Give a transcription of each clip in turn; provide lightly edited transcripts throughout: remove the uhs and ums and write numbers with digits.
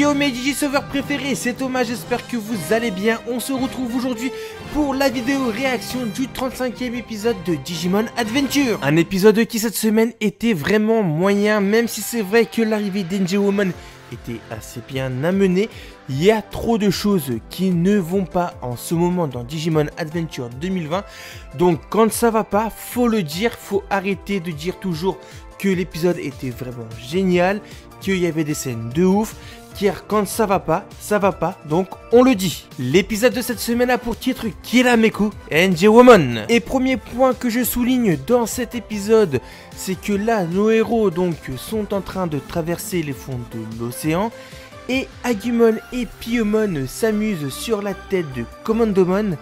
Yo mes Digisauveurs préférés, c'est Thomas, j'espère que vous allez bien. On se retrouve aujourd'hui pour la vidéo réaction du 35e épisode de Digimon Adventure. Un épisode qui cette semaine était vraiment moyen, même si c'est vrai que l'arrivée d'Angewomon était assez bien amenée. Il y a trop de choses qui ne vont pas en ce moment dans Digimon Adventure 2020. Donc quand ça va pas, faut le dire, faut arrêter de dire toujours que l'épisode était vraiment génial, qu'il y avait des scènes de ouf, car quand ça va pas, donc on le dit. L'épisode de cette semaine a pour titre Kirameku Angewomon. Et premier point que je souligne dans cet épisode, c'est que là, nos héros donc sont en train de traverser les fonds de l'océan, et Agumon et Piyomon s'amusent sur la tête de Commandomon.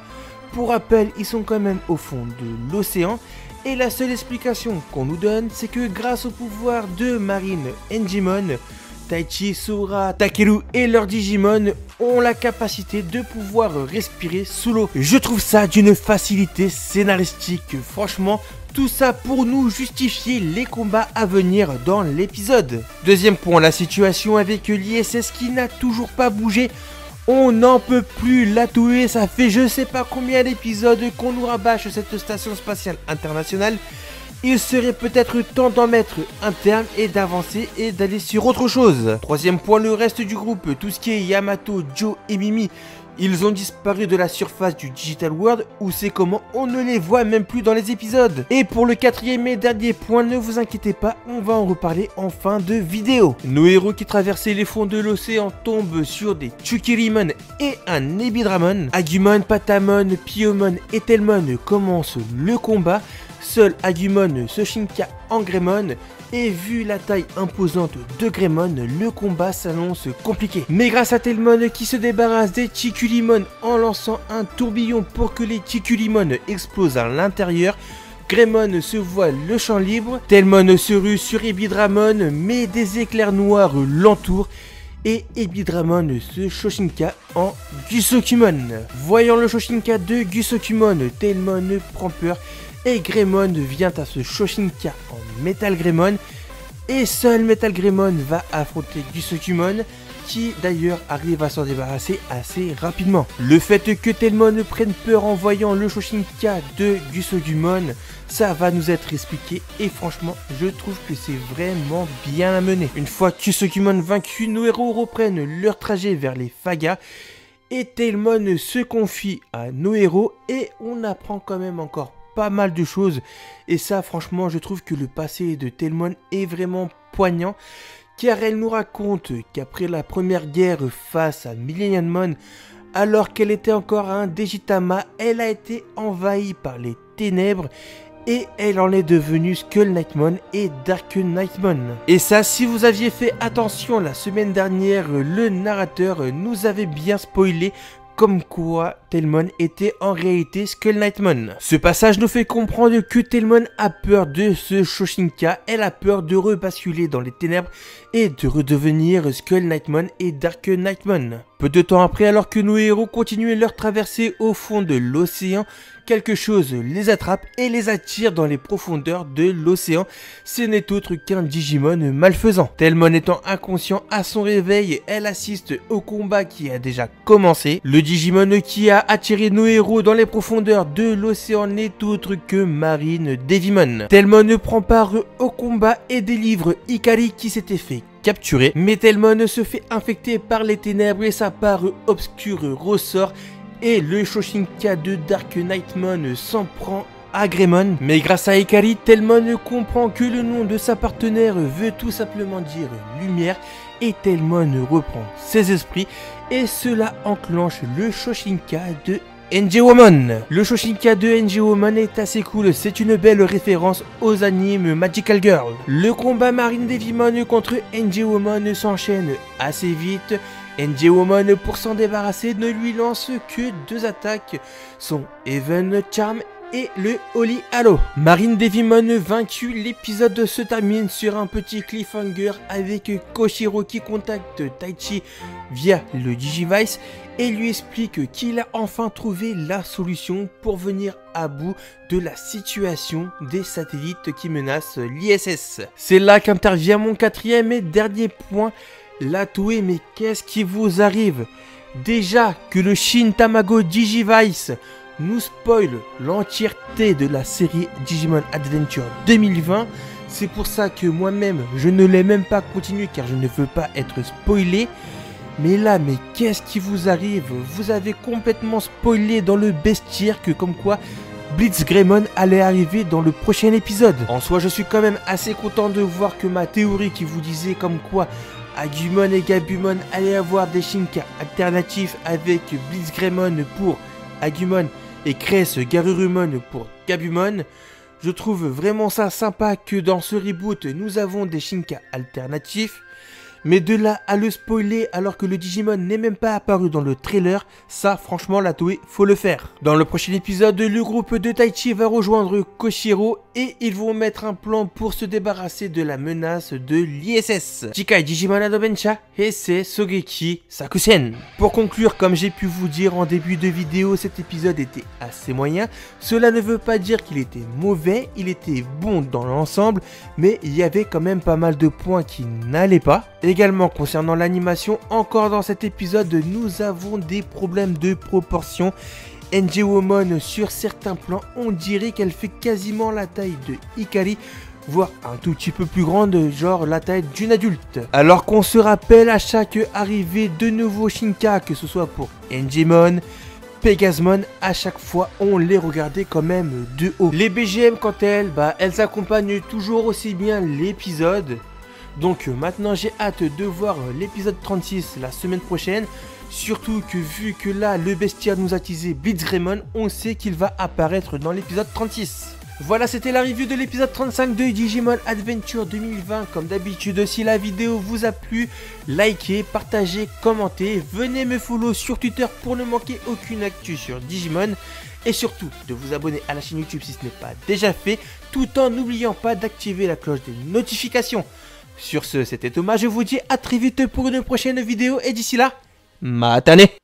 Pour rappel, ils sont quand même au fond de l'océan, et la seule explication qu'on nous donne, c'est que grâce au pouvoir de Marine Angewomon, Taichi, Sora, Takeru et leurs Digimon ont la capacité de pouvoir respirer sous l'eau. Je trouve ça d'une facilité scénaristique, franchement, tout ça pour nous justifier les combats à venir dans l'épisode. Deuxième point, la situation avec l'ISS qui n'a toujours pas bougé. On n'en peut plus la touer, ça fait je sais pas combien d'épisodes qu'on nous rabâche cette station spatiale internationale. Il serait peut-être temps d'en mettre un terme et d'avancer et d'aller sur autre chose. Troisième point, le reste du groupe, tout ce qui est Yamato, Joe et Mimi, ils ont disparu de la surface du Digital World, où c'est comment on ne les voit même plus dans les épisodes. Et pour le quatrième et dernier point, ne vous inquiétez pas, on va en reparler en fin de vidéo. Nos héros qui traversaient les fonds de l'océan tombent sur des Chukirimon et un Ebidramon. Agumon, Patamon, Piyomon et Telmon commencent le combat. Seul Agumon se shinka en Greymon, et vu la taille imposante de Greymon, le combat s'annonce compliqué. Mais grâce à Telmon qui se débarrasse des Chikulimon en lançant un tourbillon pour que les Chikulimon explosent à l'intérieur, Greymon se voit le champ libre. Telmon se rue sur Ebidramon, mais des éclairs noirs l'entourent, et Ebidramon se Shoshinka en Gusokumon. Voyant le Shoshinka de Gusokumon, Telmon prend peur, et Greymon vient à se Shoshinka en Metal Greymon, et seul Metal Greymon va affronter Gusokumon, qui d'ailleurs arrive à s'en débarrasser assez rapidement. Le fait que Telmon prenne peur en voyant le Shoshinka de Gusokumon, ça va nous être expliqué, et franchement je trouve que c'est vraiment bien amené. Une fois Gusokumon vaincu, nos héros reprennent leur trajet vers les Fagas, et Telmon se confie à nos héros, et on apprend quand même encore pas mal de choses, et ça franchement je trouve que le passé de Telmon est vraiment poignant, car elle nous raconte qu'après la première guerre face à Millenniummon, alors qu'elle était encore un Digitama, elle a été envahie par les ténèbres, et elle en est devenue Skull Knightmon et Dark Knightmon. Et ça, si vous aviez fait attention la semaine dernière, le narrateur nous avait bien spoilé comme quoi Telmon était en réalité Skull Knightmon. Ce passage nous fait comprendre que Telmon a peur de ce Shoshinka, elle a peur de rebasculer dans les ténèbres et de redevenir Skull Knightmon et Dark Knightmon. Peu de temps après, alors que nos héros continuaient leur traversée au fond de l'océan, quelque chose les attrape et les attire dans les profondeurs de l'océan. Ce n'est autre qu'un Digimon malfaisant. Telmon étant inconscient à son réveil, elle assiste au combat qui a déjà commencé. Le Digimon qui a attiré nos héros dans les profondeurs de l'océan n'est autre que Marine Devimon. Telmon prend part au combat et délivre Ikari qui s'était fait capturer. Mais Telmon se fait infecter par les ténèbres et sa part obscure ressort, et le Shoshinka de Dark Knightmon s'en prend à Greymon. Mais grâce à Ikari, Telmon comprend que le nom de sa partenaire veut tout simplement dire lumière, et Telmon reprend ses esprits, et cela enclenche le Shoshinka de Angewomon. Le Shoshinka de Angewomon est assez cool, c'est une belle référence aux animes Magical Girl. Le combat Marine Devimon contre Angewomon s'enchaîne assez vite. Angewomon, pour s'en débarrasser, ne lui lance que deux attaques, son Even Charm et le Holy Halo. Marine Devimon vaincue, l'épisode se termine sur un petit cliffhanger avec Koshiro qui contacte Taichi via le Digivice et lui explique qu'il a enfin trouvé la solution pour venir à bout de la situation des satellites qui menacent l'ISS. C'est là qu'intervient mon quatrième et dernier point. La Toei, mais qu'est-ce qui vous arrive? Déjà que le Shin Tamago Digivice nous spoil l'entièreté de la série Digimon Adventure 2020. C'est pour ça que moi-même, je ne l'ai même pas continué car je ne veux pas être spoilé. Mais là, mais qu'est-ce qui vous arrive? Vous avez complètement spoilé dans le bestiaire que comme quoi Blitz Greymon allait arriver dans le prochain épisode. En soi, je suis quand même assez content de voir que ma théorie qui vous disait comme quoi Agumon et Gabumon allaient avoir des Shinka alternatifs avec Blitz Greymon pour Agumon et Cress Garurumon pour Gabumon. Je trouve vraiment ça sympa que dans ce reboot, nous avons des Shinka alternatifs. Mais de là à le spoiler alors que le Digimon n'est même pas apparu dans le trailer, ça franchement la Toei, faut le faire. Dans le prochain épisode, le groupe de Taichi va rejoindre Koshiro et ils vont mettre un plan pour se débarrasser de la menace de l'ISS. Jikai Digimon Adventure Heisei Sogeki Sakusen. Pour conclure, comme j'ai pu vous dire en début de vidéo, cet épisode était assez moyen. Cela ne veut pas dire qu'il était mauvais, il était bon dans l'ensemble, mais il y avait quand même pas mal de points qui n'allaient pas. Également concernant l'animation, encore dans cet épisode, nous avons des problèmes de proportion. Ngewomon sur certains plans, on dirait qu'elle fait quasiment la taille de Hikari, voire un tout petit peu plus grande, genre la taille d'une adulte. Alors qu'on se rappelle à chaque arrivée de nouveaux Shinka, que ce soit pour Ngimon, Pegasmon, à chaque fois on les regardait quand même de haut. Les BGM quant à elles, elles accompagnent toujours aussi bien l'épisode. Donc maintenant j'ai hâte de voir l'épisode 36 la semaine prochaine. Surtout que vu que là le bestiaire nous a teasé Blitz Greymon, on sait qu'il va apparaître dans l'épisode 36. Voilà, c'était la review de l'épisode 35 de Digimon Adventure 2020. Comme d'habitude, si la vidéo vous a plu, likez, partagez, commentez. Venez me follow sur Twitter pour ne manquer aucune actu sur Digimon. Et surtout, de vous abonner à la chaîne YouTube si ce n'est pas déjà fait, tout en n'oubliant pas d'activer la cloche des notifications. Sur ce, c'était Thomas, je vous dis à très vite pour une prochaine vidéo et d'ici là, matane!